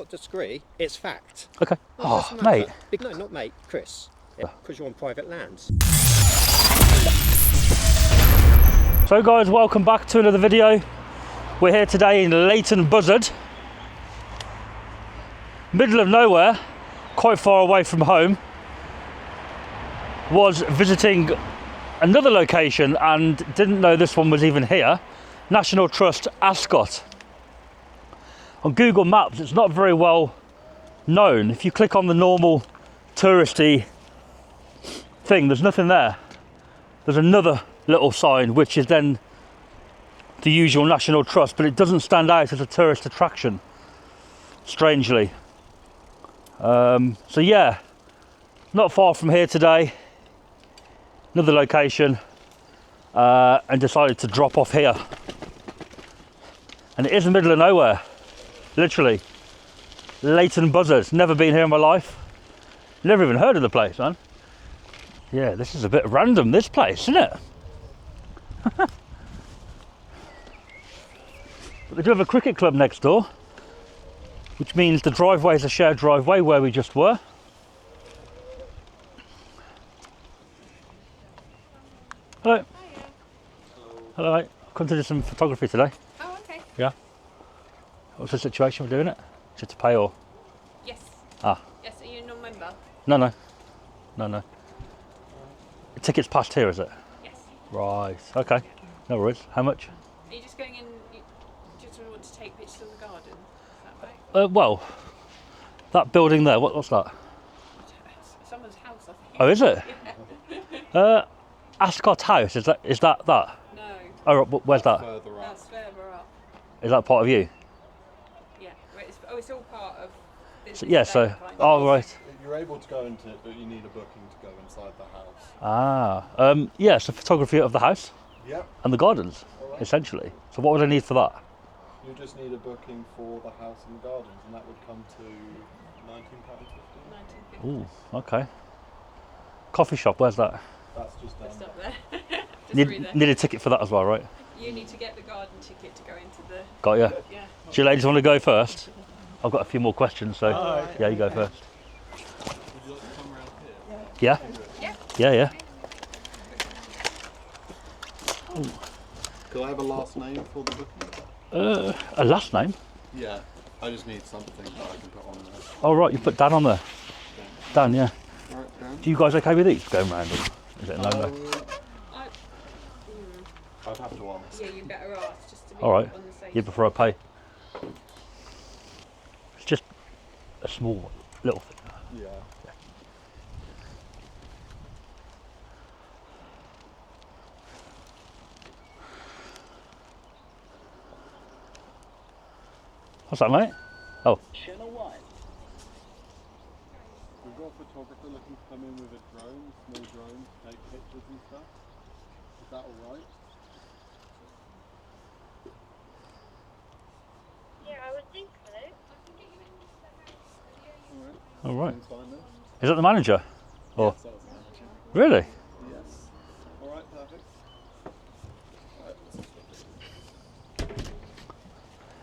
Not disagree, it's fact. Okay. Well, Oh, mate. No, not mate, Chris. Because you're on private land. So guys, welcome back to another video. We're here today in Leighton Buzzard. Middle of nowhere, quite far away from home. Was visiting another location and didn't know this one was even here. National Trust Ascott. On Google Maps, it's not very well known. If you click on the normal touristy thing, there's nothing there. There's another little sign, which is then the usual National Trust, but it doesn't stand out as a tourist attraction, strangely. So yeah, not far from here today. Another location, and decided to drop off here. And it is the middle of nowhere. Literally, Leighton Buzzard. Never been here in my life. Never even heard of the place, man. Yeah, this is a bit random, this place, isn't it? But they do have a cricket club next door, which means the driveway is a shared driveway where we just were. Hello. Hello, mate. I've come to do some photography today. Oh, okay. Yeah. What's the situation for doing it? Just to pay or? Yes. Ah. Yes, are you a non-member? No. The ticket's past here, is it? Yes. Right. Okay. No worries. How much? Are you just going in, you just want to take pictures of the garden? Is that right? Well, that building there, what's that? Someone's house, I think. Oh, is it? Yeah. Ascott House, is that? No. Oh, where's that? Further up. That's further up. Is that part of you? Yeah. Well, it's all part of this. So, yeah, so, oh, right. You're able to go into it, but you need a booking to go inside the house. Ah, yeah, so photography of the house Yep. and the gardens, Alright. essentially. So what would I need for that? You just need a booking for the house and the gardens, and that would come to £19.50. 1950. Ooh, okay. Coffee shop, where's that? That's just down Just there. up there. Just through there. Need a ticket for that as well, right? You need to get the garden ticket to go into the. Got ya. Yeah. Do you ladies want to go first? I've got a few more questions, so Alright. yeah, you go first. Would you like to come around here? Yeah? Yeah. Yeah. Could I have a last name for the booking? A last name? Yeah. I just need something that I can put on there. Oh, right, you put Dan on there. Dan, yeah. Alright, Dan. Do you guys okay with these going round? Or is it a no-no? I'd have to ask. Yeah, you better ask just to be All right. on the safe Yeah, before I pay. It's just a small little thing. Yeah. What's that, mate? Oh, We've got a photographer looking to come in with a drone, small drone, to take pictures and stuff. Is that alright? Yeah, I would think so. Alright. all right. Fine then. Is that the manager? Or Yes, that's the manager. really? Yes. Alright, perfect. Right.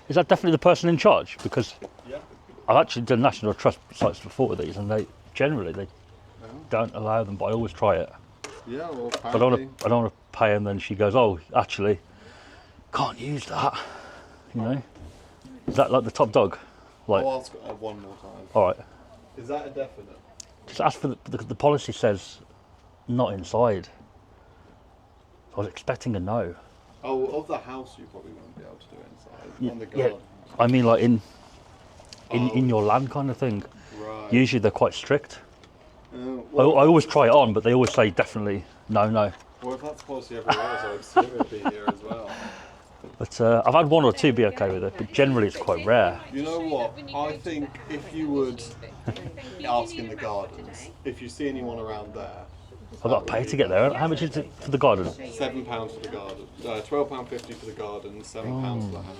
Is that definitely the person in charge? Because Yeah. I've actually done National Trust sites before with these, and they generally No? don't allow them, but I always try it. Yeah, well, But I don't apparently. want to pay, and then she goes, "Oh, actually, can't use that." You know? Is that like the top dog? Like, I'll ask one more time. all right. Is that a definite? Just ask for the policy says not inside. I was expecting a no. Oh, of the house you probably won't be able to do it inside. Yeah, On the yeah. garden. I mean, like in Oh. your land kind of thing. Right. Usually they're quite strict. I Well, always try it on, but they always say definitely no. well, if that's policy everywhere else, I would assume it'd be here as well. But I've had one or two be okay with it, but generally it's quite rare. You know what? I think if you would ask in the gardens, if you see anyone around there, I've got to pay to get there. How much is it for the garden? £7 for the garden, £12.50 for the garden, £7 for the house.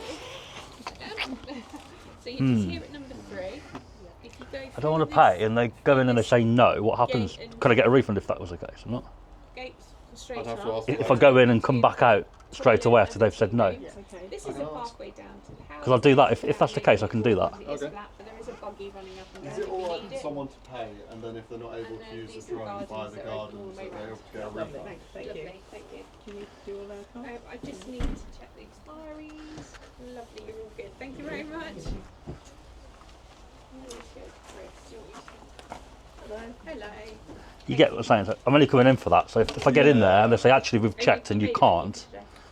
So you're just here at number 3. If you go I don't want to pay, and they go in and they say no. What happens? Could I get a refund if that was the case or not? gates straight I'd have to up. ask. If I go in and come back out straight away after they've said no, This is a pathway down to the house. because I'll do that. If that's the case, I can do that. It is flat, but there is a buggy running up and down Is it if you alright need for it. someone to pay and then if they're not able And to then use these the are drone via gardens the that are open gardens, all the that way they're able round. to get a Lovely, refund? thank you. Thank you. Do you need to do all that? I just need to check the expiries. Lovely, you're all good. Thank you very much. Really good, Chris. Hello. Hello. You get what I'm saying? So I'm only coming in for that. So if I get in there and they say, actually, we've checked and you can't,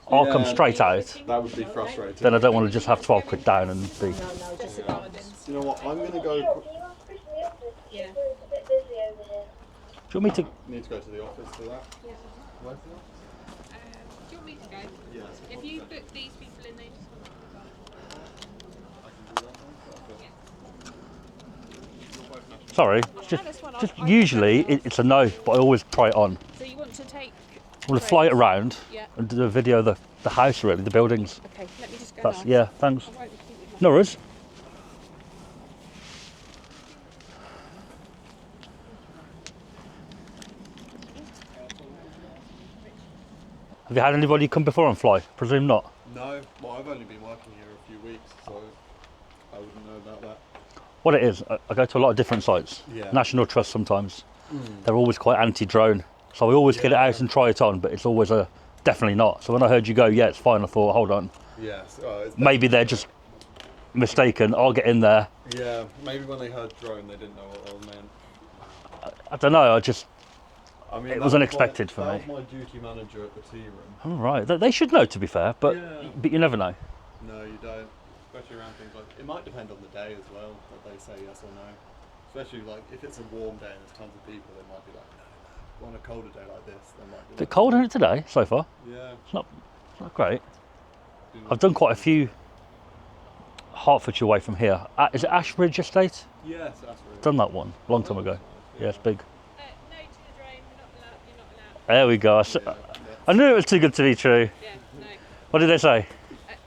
I'll come Yeah. straight out. That would be frustrating. Then I don't want to just have 12 quid down and be. Just the gardens. You know what, I'm going to go... Can you ask Chris in the office? Yeah. It's a bit busy over here. Do you want me to? Need to go to the office for that. Yeah. Where's the office? Do you want me to go? Yeah. If you book these people in, they just want to go. I can do that. Sorry, just usually it's a no, but I always try it on. So you want to take? I want to fly it around Yeah. and do a video of the house, really, the buildings. Okay, let me just go. That's now. yeah. Thanks. I won't keep you long. No worries. Have you had anybody come before and fly? Presume not. No, well, I've only been working here a few weeks, so I wouldn't know about that. What it is, I go to a lot of different sites. Yeah. National Trust sometimes. They're always quite anti-drone. So I always get it out and try it on, but it's always a definitely not. So when I heard you go, yeah, it's fine, I thought, hold on. Yes. It's Maybe they're just mistaken. I'll get in there. Yeah, maybe when they heard drone, they didn't know what it meant. I don't know, I mean, It that was unexpected for that me. was my duty manager at the tea room. all right. They should know, to be fair, but Yeah. you never know. No, you don't. Especially around things like... It might depend on the day as well, that they say yes or no. Especially like if it's a warm day and there's tons of people, they might be like, no. On a colder day like this, they might be A bit cold in it today so far. Yeah. It's not great. I've done quite a few Hertfordshire way from here. Is it Ashbridge Estate? Yes, that's really... Done that one a long time ago. Yeah, it's big. No to the drone. We're not allowed. You're not allowed. There we go. I knew it was too good to be true. Yeah. No. What did they say?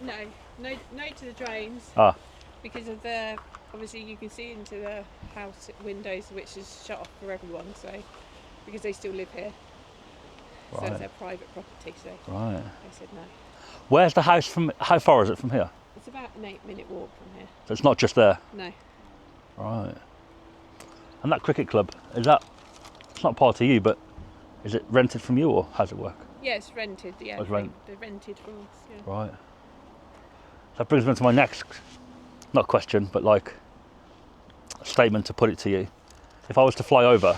No. No to the drones. Ah, Because of the, obviously you can see into the house windows, which is shut off for everyone, so, because they still live here. So Right. it's their private property, so right. they said no. Where's the house from? How far is it from here? It's about an 8-minute walk from here. So it's not just there. No. Right. And that cricket club, is that, it's not part of you, but is it rented from you or how's it work? Yeah, it's rented, yeah. Oh, it's rent. They're rented from us, yeah. Right. That brings me to my next, not question, but like statement to put it to you. If I was to fly over,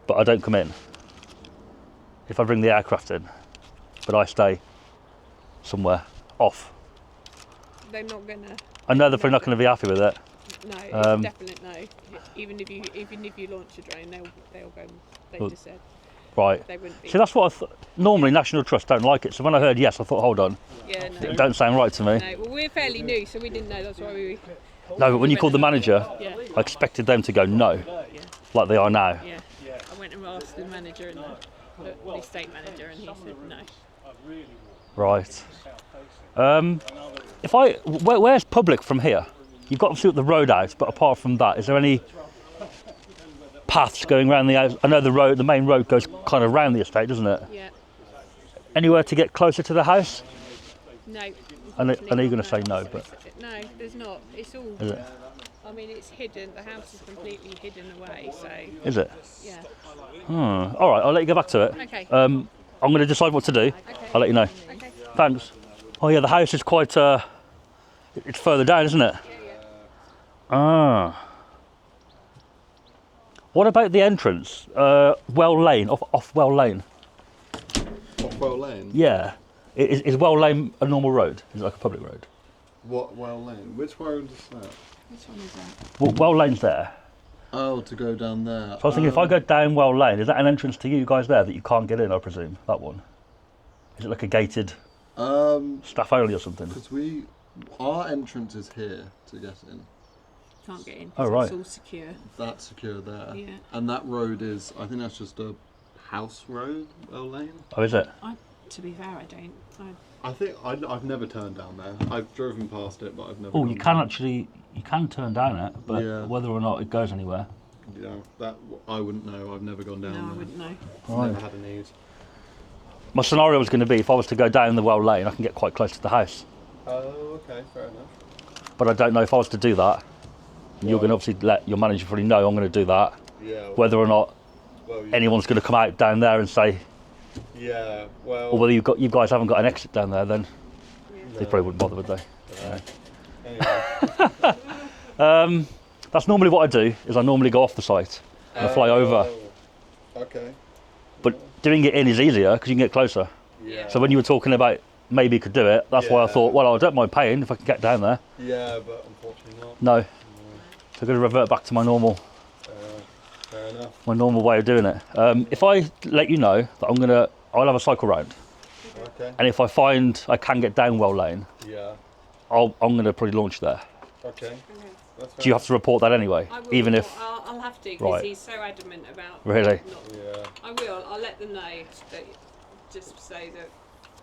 but I don't come in, if I bring the aircraft in, but I stay somewhere off, They're not gonna, I know they're probably not going to be happy with it. no, it's definite no. Even if you launch a drone, they'll go, they Well, just said Right. they wouldn't be. See, that's what I normally National Trust don't like it. So when I heard yes, I thought, hold on, Yeah, no. it don't sound right to me. No, well we're fairly new, so we didn't know, that's why we, No, but when you called the manager, yeah, I expected them to go no, yeah. like they are now. Yeah, I went and asked the manager and the estate manager, and he said no. Right. Where's public from here? You've got to see the road out, but apart from that, is there any paths going around the house? I know the main road goes kind of round the estate, doesn't it? Yeah, Anywhere to get closer to the house? no. I know you're going to say no, but No, there's not. It's all. is it? I mean, it's hidden. The house is completely hidden away. So Is it? yeah. All right, I'll let you go back to it. Okay. I'm going to decide what to do. Okay. I'll let you know. Okay. Thanks. Oh yeah, the house is quite. It's further down, isn't it? Ah. What about the entrance? Well Lane, off Well Lane. What, Well Lane? Yeah. Is Well Lane a normal road? Is it like a public road? What, Well Lane? Which road is that? Which one is that? Well Lane's there. Oh, to go down there. So I was thinking, if I go down Well Lane, is that an entrance to you guys there that you can't get in? I presume that one. Is it like a gated staff only or something? Because our entrance is here to get in. Can't get in. Oh, 'cause right. It's all secure. That's secure there. Yeah. And that road is, I think that's just a house road, Well Lane. Oh, is it? To be fair, I don't. I think I've never turned down there. I've driven past it, but I've never. Oh, gone you down. can actually, you can turn down it, but Yeah. whether or not it goes anywhere. Yeah, that I wouldn't know. I've never gone down No, I there. wouldn't know. Never had a need. My scenario was going to be if I was to go down the Well Lane, I can get quite close to the house. Oh, okay, fair enough. But I don't know if I was to do that, You're going to obviously let your manager probably know I'm going to do that. Yeah. Whether or not Well, anyone's going to come out down there and say, yeah. Well. or whether you guys haven't got an exit down there, then Yeah. they probably wouldn't bother, would they? Anyway. That's normally what I do. Is I normally go off the site and I fly over. Okay. But doing it in is easier because you can get closer. Yeah. So when you were talking about maybe you could do it, that's why I Yeah. thought, well, I don't mind paying if I can get down there. Yeah, but unfortunately not. No. So I'm going to revert back to my normal Fair enough. way of doing it. If I let you know that I'll have a cycle round, Okay. and if I find I can get down Well Lane, Yeah. I'm going to probably launch there. Okay. Okay. That's Do you have to report that anyway? I will, Even if I'll have to because Right. he's so adamant about. Really? Not, Yeah. I will. I'll let them know that. Just say that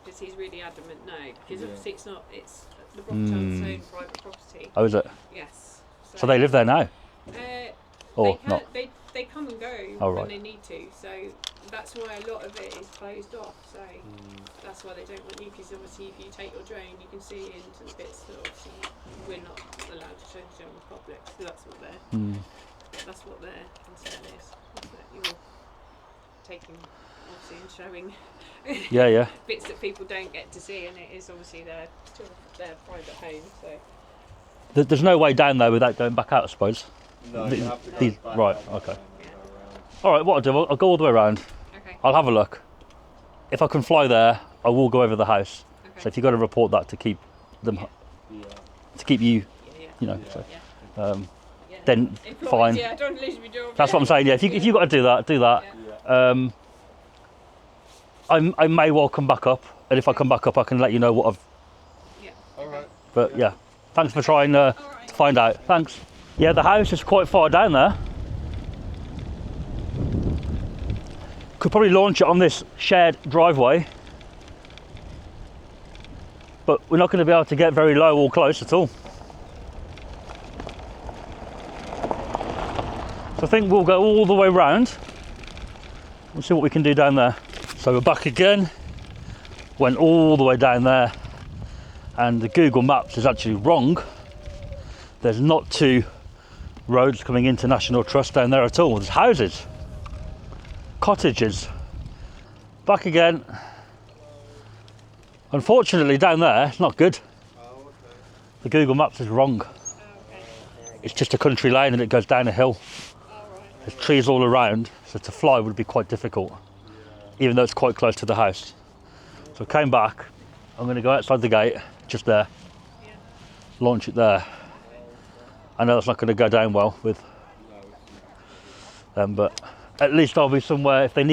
because he's really adamant. No, because Yeah. obviously it's not. It's the property on its own private property. oh, is it? Yes. So they live there now, they or can, not? They come and go Oh, when right. they need to. So that's why a lot of it is closed off. So that's why they don't want you. Because obviously, if you take your drone, you can see into the bits that obviously we're not allowed to show to the general public. So that's what that's what their concern is. That you're taking obviously and showing Yeah. bits that people don't get to see, and it is obviously their private home. So There's no way down there without going back out, I suppose. No, you have to go These- back right, out okay. and go around. All right, what I'll do, I'll go all the way around. okay, I'll have a look. If I can fly there, I will go over the house. okay. So if you've got to report that to keep them, Yeah. to keep you, yeah, you know, Yeah. so, yeah. then Employees, fine. Yeah, I don't lose my job. That's what I'm saying. Yeah, if you've got to do that, do that. Yeah. Yeah. I may well come back up, and if I come back up, I can let you know what I've. Yeah. All right. But yeah, thanks for trying to find out. Thanks. Yeah, the house is quite far down there. Could probably launch it on this shared driveway, but we're not going to be able to get very low or close at all. So I think we'll go all the way round. We'll see what we can do down there. So we're back again. Went all the way down there, and the Google Maps is actually wrong. There's not two roads coming into National Trust down there at all. There's houses, cottages. Back again. Unfortunately, down there, it's not good. The Google Maps is wrong. It's just a country lane and it goes down a hill. There's trees all around, so to fly would be quite difficult, even though it's quite close to the house. So I came back. I'm going to go outside the gate, just there, launch it there. I know that's not going to go down well with them, but at least I'll be somewhere. If they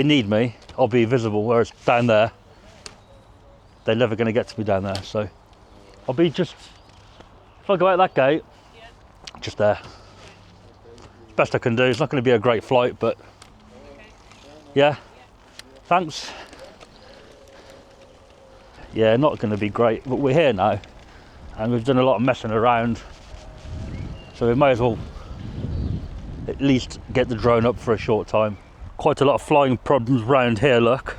need me, I'll be visible. Whereas down there, they're never going to get to me down there. So I'll be just, if I go out that gate, just there. Best I can do. It's not going to be a great flight, but yeah. Thanks. Yeah, not going to be great, but we're here now, and we've done a lot of messing around. So we may as well at least get the drone up for a short time. Quite a lot of flying problems around here, look.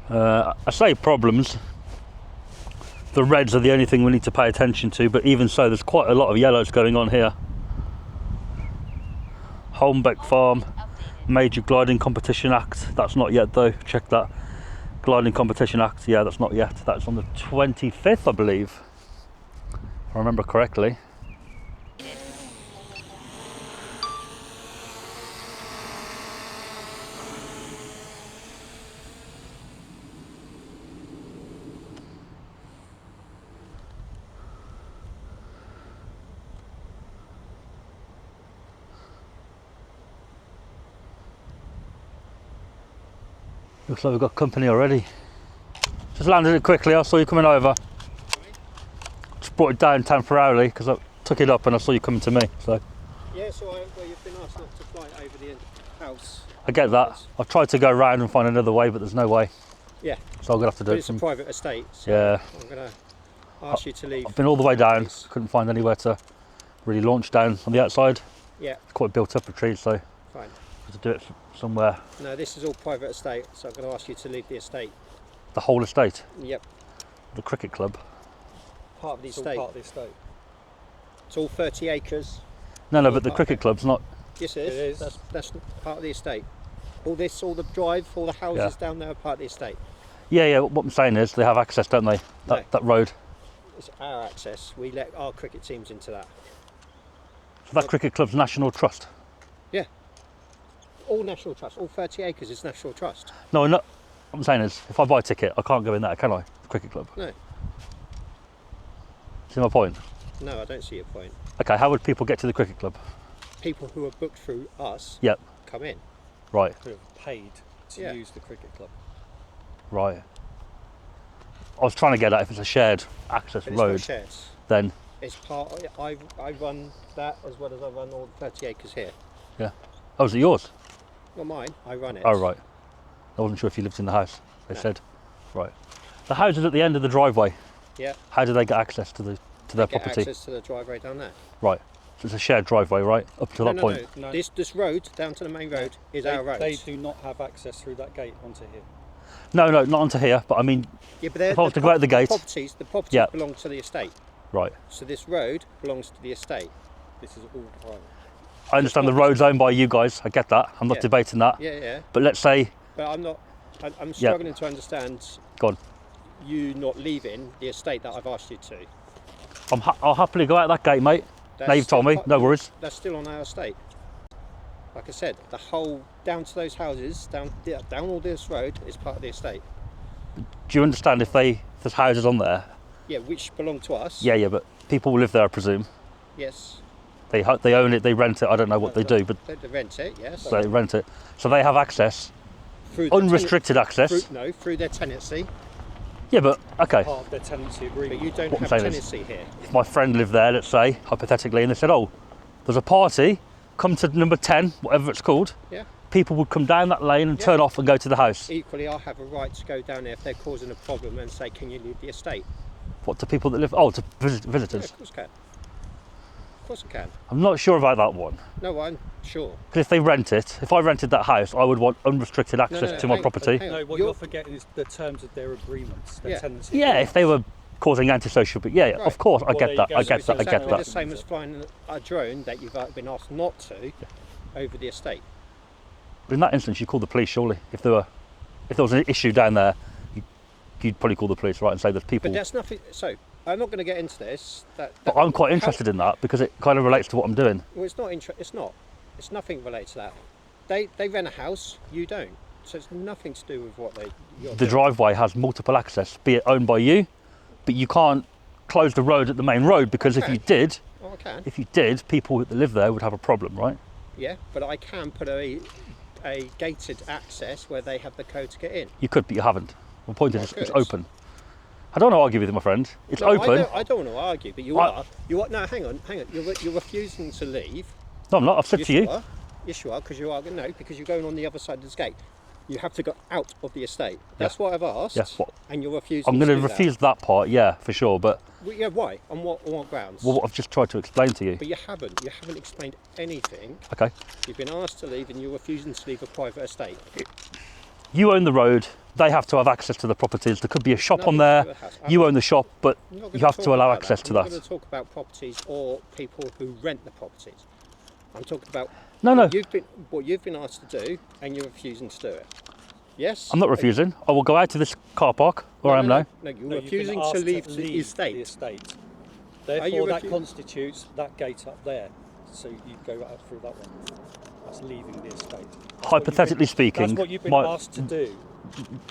I say problems. The reds are the only thing we need to pay attention to, but even so, there's quite a lot of yellows going on here. Holmbeck Farm, Major Gliding Competition Act. That's not yet though, check that. Gliding Competition Act, yeah, that's not yet. That's on the 25th, I believe, if I remember correctly. Looks like we've got company already. Just landed it quickly, I saw you coming over. Just brought it down temporarily because I took it up and I saw you coming to me. So Yeah, so well, you've been asked not to fly over the end of the house. I get that. I've tried to go round and find another way, but there's no way. Yeah. So I'm gonna have to do But it. it's a private estate, so Yeah. I'm going to ask you to leave. I've been all the way down. Please. Couldn't find anywhere to really launch down on the outside. Yeah, It's quite built up a tree, so fine. to do it somewhere. No, this is all private estate, so I'm going to ask you to leave the estate. The whole estate, Yep, the cricket club. part of the It's all estate. part of the estate. It's all 30 acres. No, but the cricket club's not. Yes, it is. It is. That's part of the estate. All the drive, all the houses down there are part of the estate. Yeah. What I'm saying is they have access, don't they? No. That road. It's our access. We let our cricket teams into that. So that cricket club's National Trust. Yeah. All National Trust. All 30 acres is National Trust. No, what I'm saying is, if I buy a ticket, I can't go in there, can I? The cricket club. No. See my point? No, I don't see your point. Okay, how would people get to the cricket club? People who are booked through us Yep. come in. Right. Could have paid to Yeah. use the cricket club. Right. I was trying to get at if it's a shared access But it's road, not shared. then It's part. I run that as well as I run all the 30 acres here. oh, is it yours? Not mine. I run it. Oh, right. I wasn't sure if you lived in the house. They No. said, right. The house is at the end of the driveway. Yeah. How do they get access to their Get property? access to the driveway down there. Right. So it's a shared driveway, right? Up to that point. No. No. This road down to the main road is our road. They do not have access through that gate onto here. No, not onto here. But I mean, Yeah, but if I was to go out the gate- the properties Yeah. belong to the estate. right. So this road belongs to the estate. This is all private. I understand the road's owned by you guys. I get that. I'm not Yeah. debating that. Yeah. But let's say, But I'm not. I'm struggling to understand go on. you not leaving the estate that I've asked you to. I'll happily go out that gate, mate. Now you've told me. No worries. That's still on our estate. Like I said, the whole down to those houses, down all this road is part of the estate. Do you understand if there's houses on there? Yeah, which belong to us. Yeah, but people will live there, I presume. Yes. They own it, they rent it. I don't know what they do, but They rent it. Yes. they rent it. So they have access, Through the unrestricted access. through their tenancy. Yeah, but okay. Part of their tenancy But agreement. you don't What I'm have saying is- tenancy here. If my friend lived there, let's say, hypothetically, and they said, oh, there's a party, come to number 10, whatever it's called, Yeah. people would come down that lane and Yeah. turn off and go to the house. Equally, I have a right to go down there if they're causing a problem and say, can you leave the estate? What, to people that live? Oh, to Yeah, visitors. of course I can. Of course I can. I'm not sure about that one. No, I'm sure. Because if they rent it, if I rented that house, I would want unrestricted access no, to my hang- property. hang on. No, what you're forgetting is the terms of their agreements, their Yeah. tenancy Yeah, if they were causing antisocial, but yeah, Right. of course, I Well, get there that, you I go. get So that, I it's get Exactly that. the same as flying a drone that you've been asked not to over the estate. But in that instance, you call the police, surely. If there was an issue down there, you'd probably call the police, right, and say there's people. But that's nothing. So I'm not going to get into this. But I'm quite interested in that because it kind of relates to what I'm doing. Well, it's not. It's not. It's nothing related to that. They rent a house. You don't. So it's nothing to do with what you're The doing. driveway has multiple access, be it owned by you, but you can't close the road at the main road because if Okay. you did, Oh, I can. people that live there would have a problem, right? Yeah, but I can put a gated access where they have the code to get in. You could, but you haven't. My point is, I it's could. open. I don't want to argue with you, my friend. It's No, open. I don't want to argue, but you I- are. You are. No, hang on. You're refusing to leave. No, I'm not. I've said Yes, to you. are. Yes, you are, because you are. No, because you're going on the other side of this gate. You have to go out of the estate. That's what I've asked. Yes, what? And you're refusing. I'm going to do that. refuse that part, yeah, for sure. But Well, yeah, why? On what grounds? what I've just tried to explain to you. But you haven't. You haven't explained anything. Okay. You've been asked to leave, and you're refusing to leave a private estate. You own the road. They have to have access to the properties. There could be a shop Nothing on to there. do with the house. You own the shop, but I'm not you gonna have to talk allow about access to I'm not that. going to talk about properties or people who rent the properties. I'm talking about No, no. what you've been asked to do, and you're refusing to do it. Yes. I'm not refusing. I will go out to this car park where I am now. No, you're No, you've been refusing asked to leave the estate. The estate. Are you Therefore, that refu- constitutes that gate up there. So you go out through that one. That's leaving the estate. That's what you've been- Hypothetically speaking, that's what you've been my- asked to do.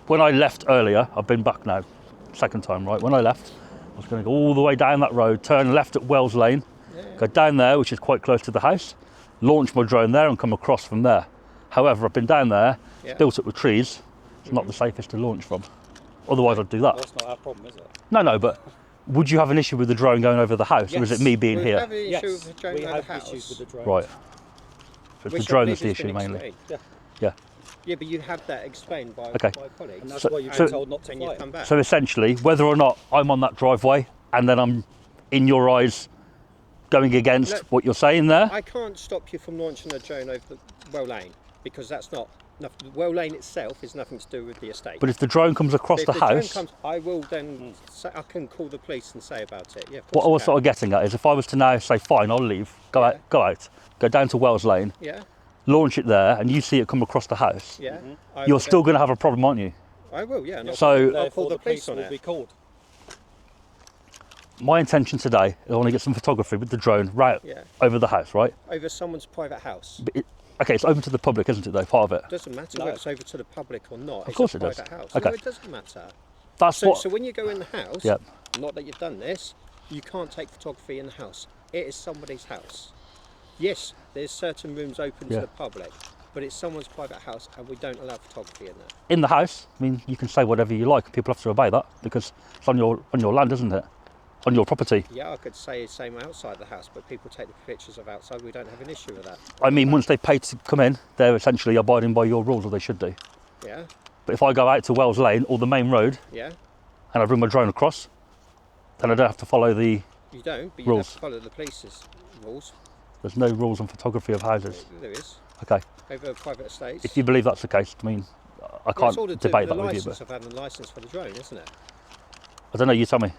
When I left earlier, I've been back now, second time, right? When I left, I was going to go all the way down that road, turn left at Wells Lane, go down there, which is quite close to the house, launch my drone there and come across from there. However, I've been down there, Yeah. built up with trees. It's not the safest to launch from. Otherwise, I'd do that. Well, that's not our problem, is it? No, but would you have an issue with the drone going over the house, or is it Yes. me being We here? have an issue Yes, with the drone we around have the house. issues with the drone. Right. So it's which the drone I that's the believe has issue been mainly. explained. Yeah. Yeah, but you had that explained by Okay. colleagues. And that's So- why you've so- been told not to and fly you it. come back. So essentially, whether or not I'm on that driveway and then I'm in your eyes going against Look, what you're saying there, I can't stop you from launching a drone over the Well Lane because that's not Nothing, well lane itself is nothing to do with the estate. But if the drone comes across if the drone house, comes, I will then say, I can call the police and say about it. Yeah. of what I course was I sort can. of getting at is if I was to now say, fine, I'll leave, go out, go down to Wells Lane, Yeah. launch it there, and you see it come across the house, Yeah. I you're will still then- going to have a problem, aren't you? I will. Yeah. And So- I'll call Therefore, the police on will it. be called. My intention today, I want to get some photography with the drone right Yeah. over the house, right? Over someone's private house. But okay, it's open to the public, isn't it, though, part of it? Doesn't matter No. whether it's over to the public or not. Of course it's it a does. private house. Okay. No, it doesn't matter. That's So, what... so when you go in the house, Yep. not that you've done this, you can't take photography in the house. It is somebody's house. Yes, there's certain rooms open Yeah. to the public, but it's someone's private house and we don't allow photography in there. In the house, I mean, you can say whatever you like. People have to obey that because it's on your land, isn't it? On your property. Yeah, I could say the same outside the house, but people take the pictures of outside. We don't have an issue with that. I mean, once they've paid to come in, they're essentially abiding by your rules, or they should do. Yeah, But if I go out to Wells Lane or the main road yeah. and I bring my drone across, then I don't have to follow the... You don't, but you Rules. have to follow the police's rules. There's no rules on photography of houses. There is. Okay, Over private estates. if you believe that's the case, I mean, I Well, it's can't all to do debate with that the with you, license but of having a license for the drone, isn't it? I don't know, you tell me.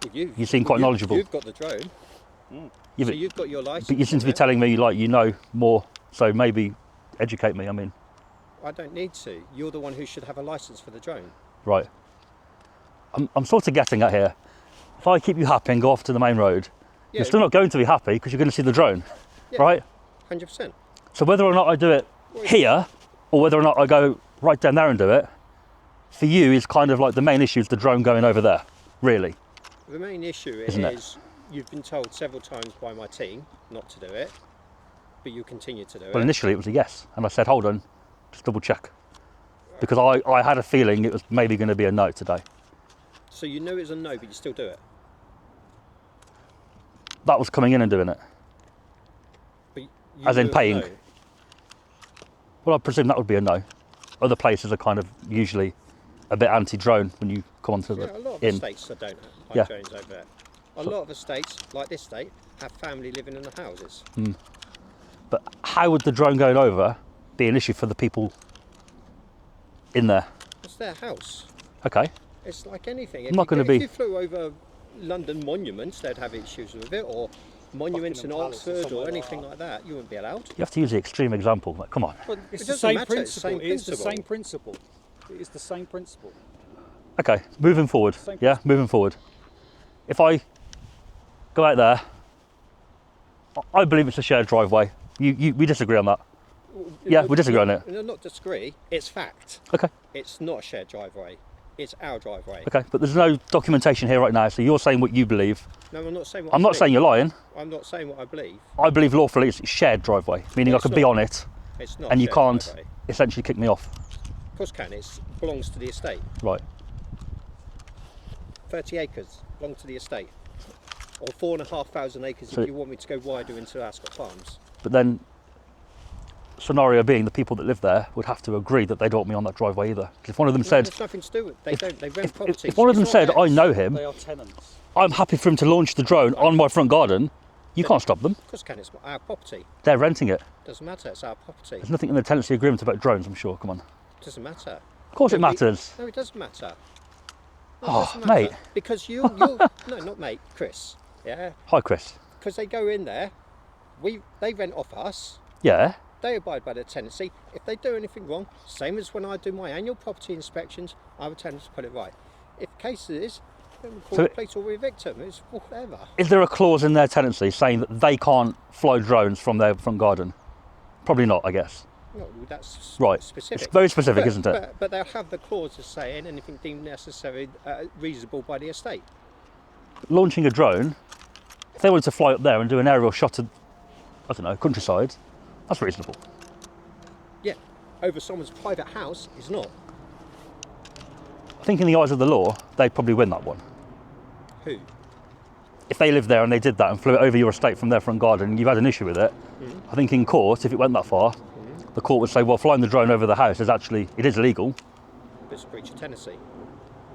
Well, You seem quite knowledgeable. You've got the drone, Yeah, so but, you've got your license. but you seem to on be it. telling me, like, you know more, so maybe educate me, I mean, I don't need to. You're the one who should have a license for the drone. right. I'm sort of getting at here. If I keep you happy and go off to the main road, Yeah, you're still not going to be happy because you're going to see the drone, Yeah. right? 100%. So whether or not I do it here or whether or not I go right down there and do it, for you is kind of like the main issue is the drone going over there, really. The main issue Isn't it? is you've been told several times by my team not to do it, but you continue to do Well, it. initially it was a yes, and I said, hold on, just double check. Because I had a feeling it was maybe going to be a no today. So you know it's a no, but you still do it. That was coming in and doing it. But you As in knew it was a paying. no. Well, I presume that would be a no. Other places are kind of usually a bit anti-drone when you come onto Yeah, the a lot of inn. estates that don't have Yeah. drones over there. A lot of estates, like this estate, have family living in the houses. But how would the drone going over be an issue for the people in there? It's their house. Okay. It's like anything. I'm not gonna If be- you flew over London monuments, they'd have issues with it, or monuments in Buckingham Palace or Oxford somewhere or like anything that. like that. You wouldn't be allowed. You have to use the extreme example. Like, come on. Well, It's it the doesn't same matter. It's the principle. same It's the principle. same principle. It is the same principle. Okay, moving forward. Same Yeah, moving forward. If I go out there, I believe it's a shared driveway. We disagree on that. Yeah, we disagree on it. No, not disagree. It's fact. Okay, It's not a shared driveway. It's our driveway. okay. But there's no documentation here right now, so you're saying what you believe. No, I'm not saying what I'm I not believe. saying you're lying. I'm not saying what I believe. I believe lawfully it's a shared driveway, meaning I It's could be not. on it It's not. and a you shared can't driveway. essentially kick me off. Of course, can. It belongs to the estate. Right. 30 acres belong to the estate, or 4,500 acres So- if you want me to go wider into Ascott Farms. But then, scenario being, the people that live there would have to agree that they don't want me on that driveway either. 'Cause if one of them said, There's nothing to do with. They don't. They rent if, properties. if one of them It's not said, I theirs. know him, They are tenants. I'm happy for him to launch the drone on my front garden, you can't stop them. Of course, can. It's our property. They're renting it. Doesn't matter. It's our property. There's nothing in the tenancy agreement about drones, I'm sure. Come on. Doesn't matter. Of course it No, we- matters. No, it doesn't matter. No, it Oh, doesn't matter. mate. Because you, no, not mate, Chris. Yeah, Hi, Chris. because they go in there, they rent off us. Yeah. They abide by their tenancy. If they do anything wrong, same as when I do my annual property inspections, I would tend to put it right. If the case is, then we call So the police or we evict them. It's whatever. Is there a clause in their tenancy saying that they can't fly drones from their front garden? Probably not, I guess. No, that's Right. specific. It's very specific, But- isn't it? But they'll have the clauses saying anything deemed necessary, reasonable by the estate. Launching a drone, if they wanted to fly up there and do an aerial shot of, I don't know, countryside, that's reasonable. Yeah, over someone's private house is not. I think in the eyes of the law, they'd probably win that one. Who? If they lived there and they did that and flew it over your estate from their front garden and you've had an issue with it, I think in court, if it went that far, the court would say, well, flying the drone over the house is actually, it is illegal, It's a breach of tenancy.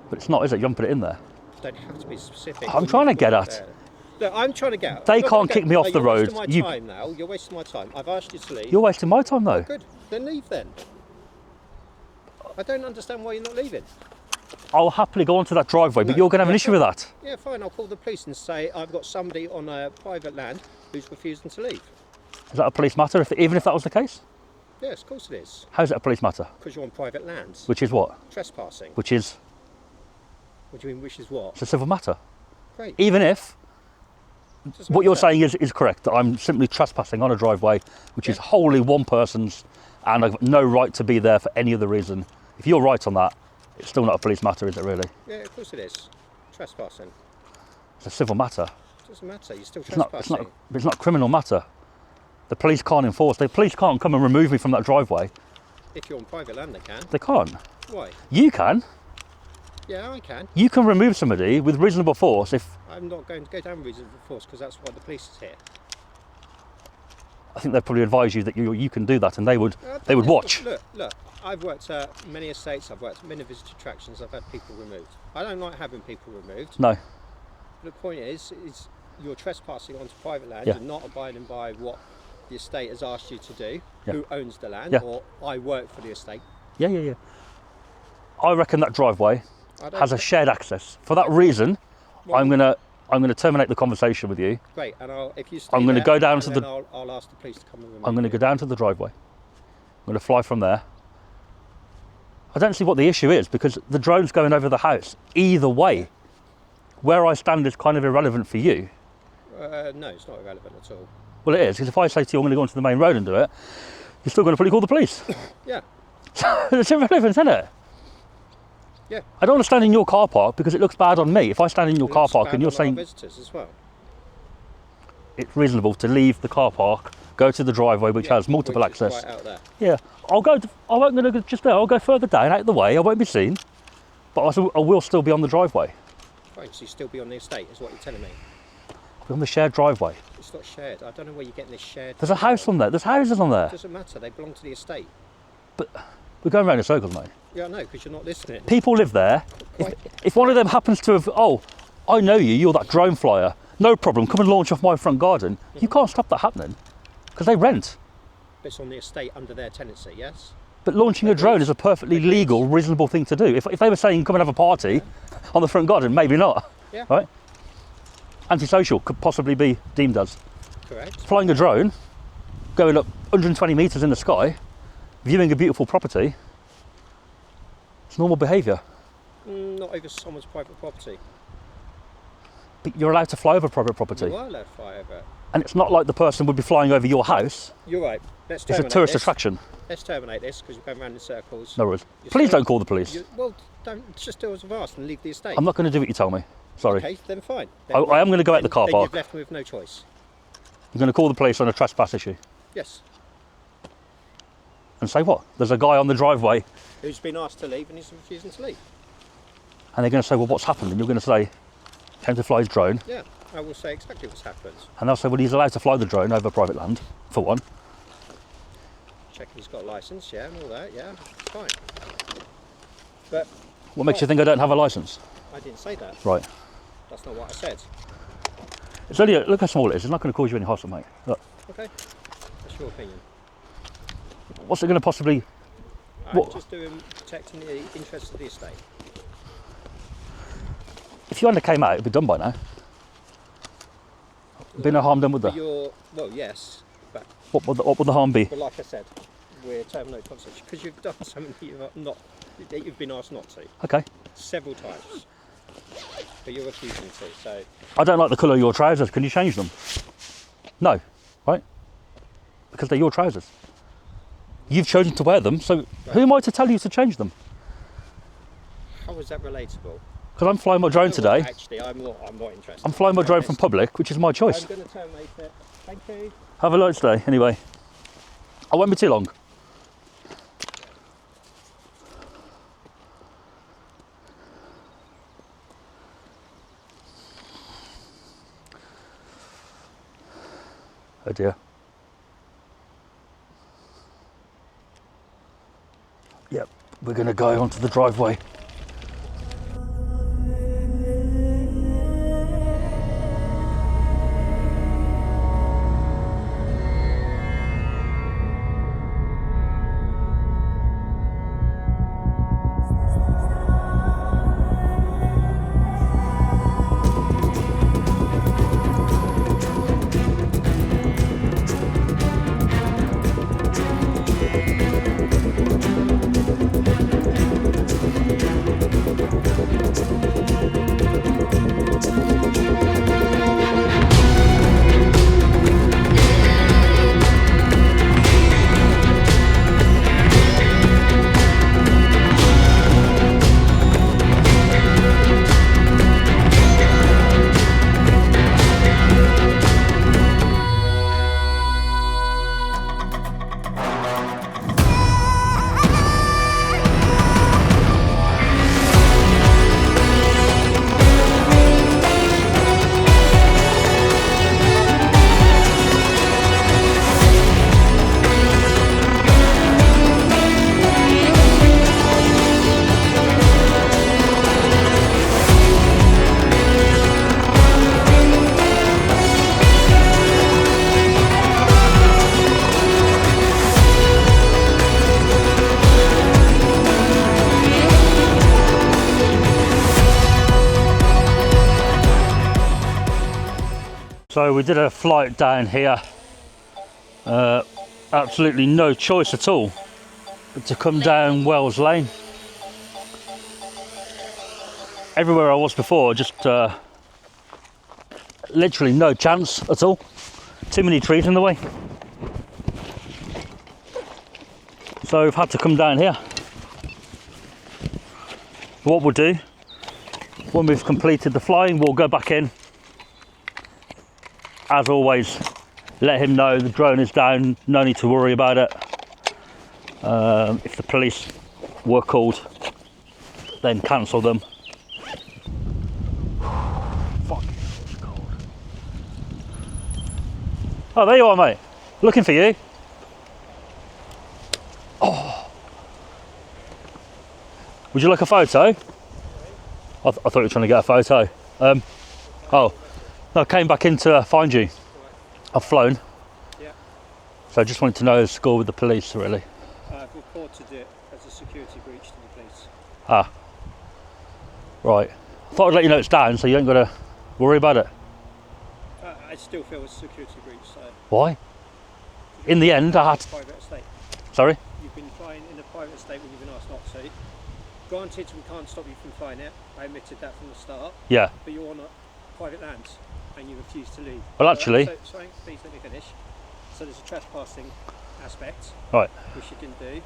but it's not, is it? You haven't put it in there. Don't have to be specific. I'm trying to get at- There. Look, I'm trying to get at. They Look, can't okay, kick me off no, the you're road. wasting my You- time now. You're wasting my time. I've asked you to leave. You're wasting my time though. Good. Then leave then. I don't understand why you're not leaving. I'll happily go onto that driveway, but you're going to have an issue with that. Yeah, fine. I'll call the police and say I've got somebody on a private land who's refusing to leave. Is that a police matter, even if that was the case? Yes, of course it is. How is it a police matter? Because you're on private land. Which is what? Trespassing. Which is, What do you mean, which is what? it's a civil matter. Great. Even if Doesn't what you're matter. saying is correct, that I'm simply trespassing on a driveway, which is wholly one person's, and I've got no right to be there for any other reason. If you're right on that, it's still not a police matter, is it really? Yeah, of course it is. Trespassing. It's a civil matter. Doesn't matter. You're still It's not, trespassing. it's not a criminal matter. The police can't enforce. The police can't come and remove me from that driveway. If you're on private land, they can. They can't. Why? You can. Yeah, I can. You can remove somebody with reasonable force if, I'm not going to go down reasonable force because that's why the police is here. I think they'd probably advise you that you can do that, and they would watch. Look. I've worked at many estates. I've worked at many visitor attractions. I've had people removed. I don't like having people removed. No. The point is you're trespassing onto private land. Yeah. You're not abiding by what the estate has asked you to do. Yeah. Who owns the land? Yeah. Or I work for the estate. Yeah. I reckon that driveway I don't has a shared access. For that reason, Well, I'm gonna terminate the conversation with you. Great, and if you stay I'm gonna there, go down and to then the- I'll ask the police to come and remove I'm going to you. go down to the driveway. I'm going to fly from there. I don't see what the issue is, because the drone's going over the house. Either way, where I stand is kind of irrelevant for you. No, it's not irrelevant at all. Well, it is, because if I say to you I'm going to go onto the main road and do it, you're still going to probably call the police. Yeah, It's irrelevant, isn't it? yeah. I don't want to stand in your car park because it looks bad on me. If I stand in your It car looks park bad and you're on our saying visitors as well. it's reasonable to leave the car park, go to the driveway, which Yeah, has multiple which is access. right out there. Yeah, I won't going to just there. I'll go further down, out of the way. I won't be seen, but I will still be on the driveway. Fine, so you still be on the estate, is what you're telling me. I'll be on the shared driveway. It's not shared. I don't know where you're getting this shared. There's a house on there. There's houses on there. It doesn't matter. They belong to the estate. We're going around in circles, mate. Yeah, I know, because you're not listening. People live there. If one of them happens to have, oh, I know you. You're that drone flyer. No problem. Come and launch off my front garden. You can't stop that happening because they rent. It's on the estate under their tenancy, yes? But launching a drone is a perfectly legal, reasonable thing to do. If they were saying come and have a party on the front garden, maybe not. Yeah. Right? Antisocial could possibly be deemed as. Correct. Flying a drone, going up 120 metres in the sky, viewing a beautiful property, it's normal behaviour. Not over someone's private property. But you're allowed to fly over private property. You are allowed to fly over it. And it's not like the person would be flying over your house. You're right. Let's It's a terminate tourist this. attraction. Let's terminate this because you're going round in circles. No worries. You're Please still- don't call the police. Well, don't just do as I've asked and leave the estate. I'm not going to do what you tell me. Sorry. Okay, then fine. I am going to go out the car then park. You've left me with no choice. You're going to call the police on a trespass issue. Yes. And say what? There's a guy on the driveway, Who's been asked to leave and he's refusing to leave. and they're going to say, well, what's happened? And you're going to say, came to fly his drone. Yeah, I will say exactly what's happened. And they'll say, well, he's allowed to fly the drone over private land, for one. Check he's got a licence, yeah, and all that, yeah, fine. But What makes you think I don't have a licence? I didn't say that. Right. That's not what I said. It's only, look how small it is. It's not going to cause you any hassle, mate. Look, Okay, that's your opinion. what's it going to possibly... I'm What? just doing protecting the interests of the estate. If you hadn't came out, it'd be done by now. Be no harm done with But that. well, yes, but What would the harm be? like I said, we're terminating conversation because you've done something that you've been asked not to Okay. several times, but you're refusing to. So I don't like the colour of your trousers. Can you change them? No. Right? Because they're your trousers. You've chosen to wear them, so who am I to tell you to change them? how is that relatable? Because I'm flying my drone You know what, today. Actually, I'm not interested. I'm flying my drone from public, which is my choice. I'm going to terminate it. Thank you. Have a nice day, anyway. I won't be too long. Oh dear. Yep, we're going to go onto the driveway. So we did a flight down here. Absolutely no choice at all but to come down Wells Lane. Everywhere I was before, just literally no chance at all. Too many trees in the way. So we've had to come down here. What we'll do, when we've completed the flying, we'll go back in. As always, let him know the drone is down, no need to worry about it. If the police were called, then cancel them. Fuck, it's cold. Oh, there you are, mate. Looking for you. Oh. Would you like a photo? I thought you were trying to get a photo. Oh, no, I came back in to find you. I've flown. Yeah. So I just wanted to know the score with the police, really. I've reported it as a security breach to the police. Ah. Right. Thought I'd let you know it's down so you ain't got to worry about it. I still feel it's a security breach. So Why? In the end, I had to... Private estate. Sorry? You've been flying in a private estate when you've been asked not to. Granted, we can't stop you from flying it. I admitted that from the start. Yeah. But you're on private lands and you refuse to leave. Well, actually... Sorry, please let me finish. So there's a trespassing aspect, Right. which you didn't do.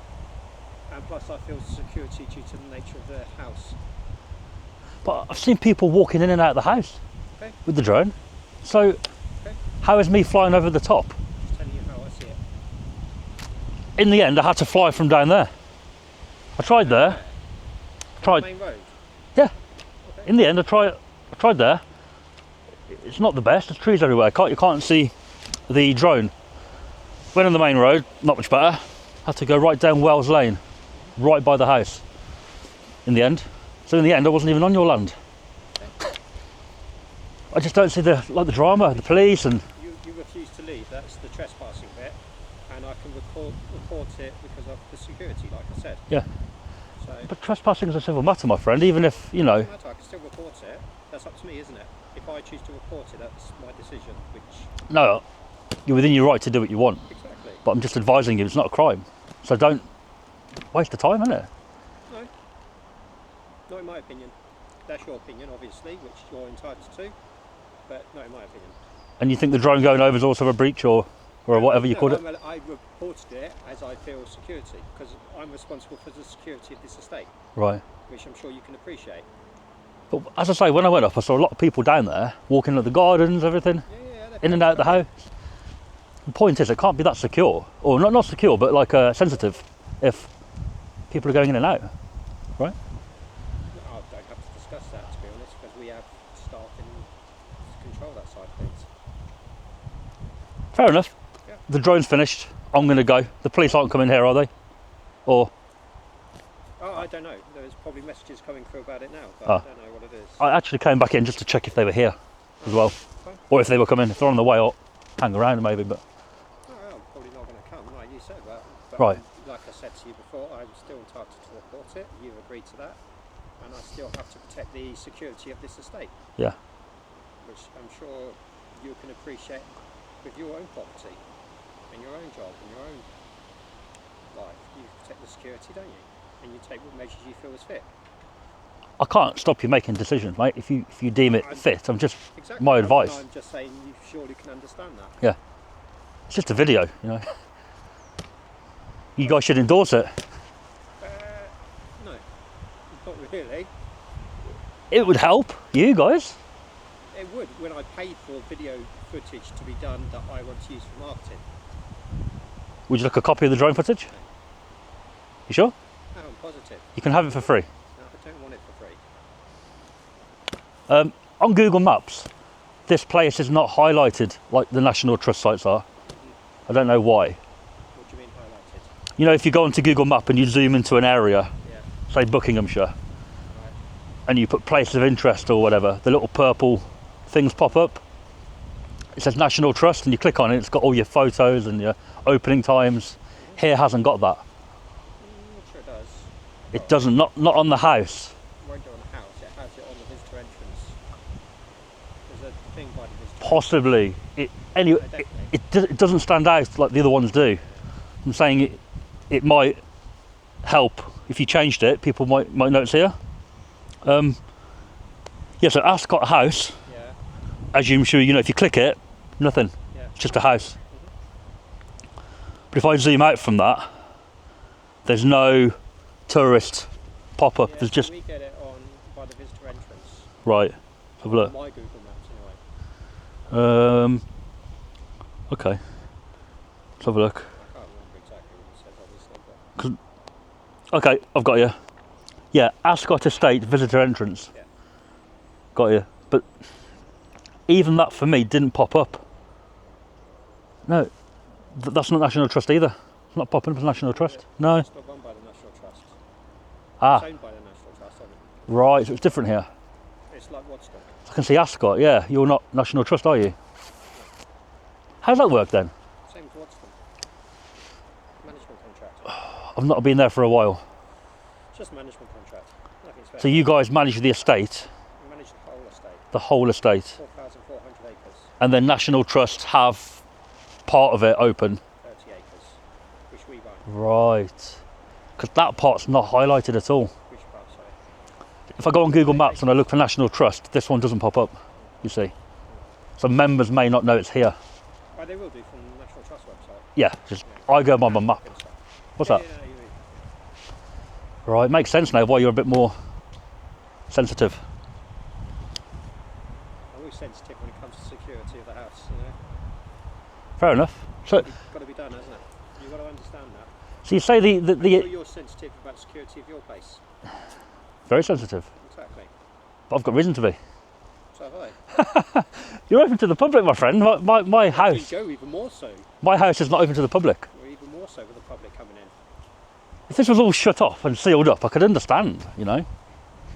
And plus I feel security due to the nature of the house. But I've seen people walking in and out of the house Okay. with the drone. So, how is me flying over the top? Just telling you how I see it. In the end, I had to fly from down there. I tried there. Tried. Main road. Yeah. Okay. In the end, I tried there. It's not the best. There's trees everywhere. You can't see the drone. Went on the main road. Not much better. Had to go right down Wells Lane, right by the house. In the end. So in the end, I wasn't even on your land. I just don't see the drama, the police and... You refuse to leave, that's the trespassing bit. And I can report it because of the security, like I said. Yeah. So, But trespassing is a civil matter, my friend, even if, you know... no matter, I can still report it. That's up to me, isn't it? If I choose to report it, that's my decision, which... No, you're within your right to do what you want. Exactly. But I'm just advising you, it's not a crime. So don't waste the time, innit? No. Not in my opinion. That's your opinion, obviously, which you're entitled to. But not in my opinion. And you think the drone going over is also a breach or whatever you called it? I reported it as I feel security, because I'm responsible for the security of this estate, Right. which I'm sure you can appreciate. But as I say, when I went up, I saw a lot of people down there, walking at the gardens, everything, Yeah, in and out of the house. The point is, it can't be that secure. Or not secure, but like sensitive, if people are going in and out, right? I don't have to discuss that, to be honest, because we have staff to control that side of things. Fair enough. Yeah. The drone's finished. I'm going to go. The police aren't coming here, are they? Or... Oh, I don't know. There's probably messages coming through about it now, but Oh. I don't know what it is. I actually came back in just to check if they were here as well. Fine. Or if they were coming. If they're on the way, I'll hang around maybe, but... No, I'm probably not going to come, like you said, but Right. like I said to you before, I'm still entitled to report it. You've agreed to that, and I still have to protect the security of this estate, Yeah. which I'm sure you can appreciate with your own property and your own job and your own life. You protect the security, don't you? And you take what measures you feel is fit. I can't stop you making decisions, mate. If you deem it fit, I'm just... Exactly. My advice. I'm just saying you surely can understand that. Yeah. It's just a video, you know. You guys should endorse it. No, not really. It would help you guys. It would when I paid for video footage to be done that I want to use for marketing. Would you like a copy of the drone footage? You sure? No, I'm positive. You can have it for free. No, I don't want it for free. On Google Maps, this place is not highlighted like the National Trust sites are. I don't know why. What do you mean highlighted? You know, if you go onto Google Map and you zoom into an area, Yeah. say Buckinghamshire, Right. and you put places of interest or whatever, the little purple things pop up. It says National Trust, and you click on it, it's got all your photos and your opening times. Here hasn't got that. I'm sure it does. It doesn't, not on the house. It won't go on the house, it has it on the visitor entrance. There's a thing by the visitor possibly. It doesn't stand out like the other ones do. I'm saying it might help if you changed it. People might notice here. Yeah, so Ascott House, Yeah. as I'm sure you know, if you click it, nothing. Yeah. It's just a house. But if I zoom out from that, there's no tourist pop-up. Yeah, There's so just we get it on by the visitor entrance. right. Have a look. My Google Maps anyway. Okay. Let's have a look. I can't remember exactly what it says, obviously. But Okay, I've got you. Yeah, Ascott Estate visitor entrance. Yeah. Got you. But even that for me didn't pop up. No, that's not National Trust either. It's not popping up as National Trust. No. it's not run by the National Trust. Ah, It's owned by the National Trust, isn't it? right. So it's different here. It's like Woodstock. I can see Ascot. Yeah, you're not National Trust, are you? How's that work then? Same as Woodstock. Management contract. I've not been there for a while. It's just a management contract. Nothing special. So you guys manage the estate, We manage the whole estate. the whole estate, 4,400 acres, and then National Trust have part of it open. 30 acres, which we run. Right. Because that part's not highlighted at all. Which part, sorry? If I go on Google Maps and I look for National Trust, this one doesn't pop up, you see. So members may not know it's here. Oh, they will do from the National Trust website. Yeah, just I go by my map. And stuff. What's Yeah, that? yeah, you- Right, makes sense now why you're a bit more sensitive. I'm always sensitive when it comes to security of the house, you know. Fair enough. So, It's got to be done, hasn't it? You've got to understand that. so you say I'm sure the you're sensitive about security of your place. very sensitive, Exactly. but I've got reason to be. So have I. You're open to the public, my friend. My We house, go even more so. my house is not open to the public. We're even more so with the public coming in. If this was all shut off and sealed up, I could understand, you know.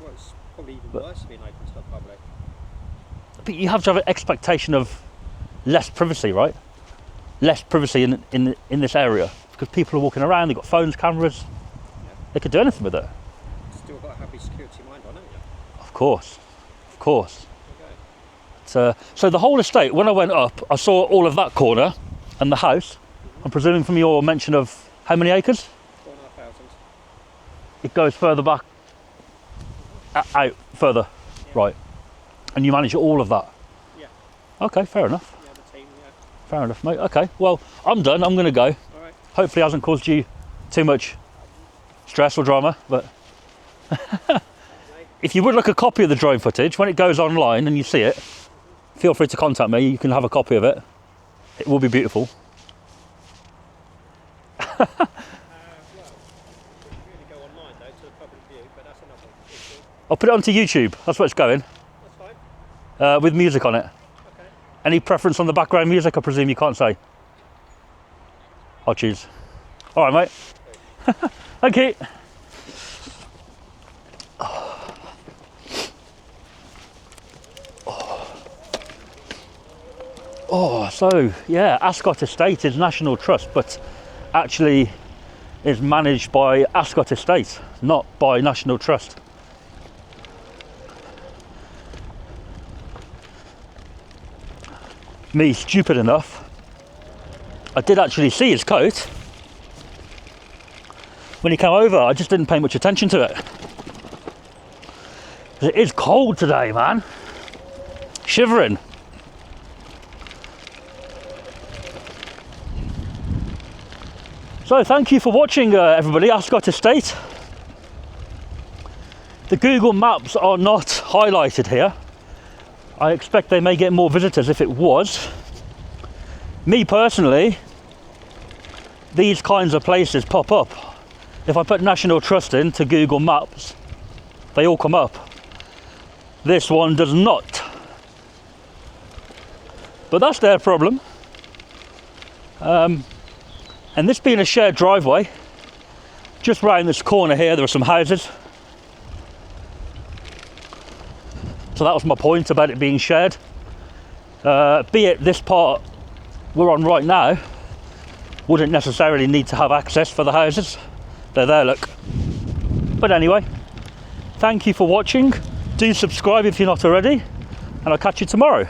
Well, it's probably even worse being open to the public. But you have to have an expectation of less privacy, right? Less privacy in this area because people are walking around. They've got phones, cameras. They could do anything with it. Still got to have your security mind on, haven't you? Of course, of course. Okay. So the whole estate. When I went up, I saw all of that corner and the house. I'm presuming from your mention of how many acres? 4,500. It goes further back, out further, Yeah. right? And you manage all of that. Yeah. Okay, fair enough. Yeah, the team, yeah. Fair enough, mate. Okay, well, I'm done. I'm going to go. All right. Hopefully, it hasn't caused you too much stress or drama. But if you would like a copy of the drone footage when it goes online and you see it, feel free to contact me. You can have a copy of it. It will be beautiful. Well, it really go online though to the public view, but that's another issue. I'll put it onto YouTube. That's where it's going, That's fine. with music on it. Okay. Any preference on the background music? I presume you can't say. I'll choose. All right, mate. Thank you. Oh, so yeah, Ascot Estate is National Trust, but actually is managed by Ascot Estate, not by National Trust. Me, stupid enough, I did actually see his coat. When he came over, I just didn't pay much attention to it. It is cold today, man. Shivering. So thank you for watching, everybody. Ascot Estate. The Google Maps are not highlighted here. I expect they may get more visitors if it was. Me personally, these kinds of places pop up. If I put National Trust into Google Maps, they all come up. This one does not. But that's their problem. And this being a shared driveway, just round this corner here, there are some houses. So that was my point about it being shared. Be it this part we're on right now, wouldn't necessarily need to have access for the houses. They're there, look. But anyway, thank you for watching. Do subscribe if you're not already, and I'll catch you tomorrow.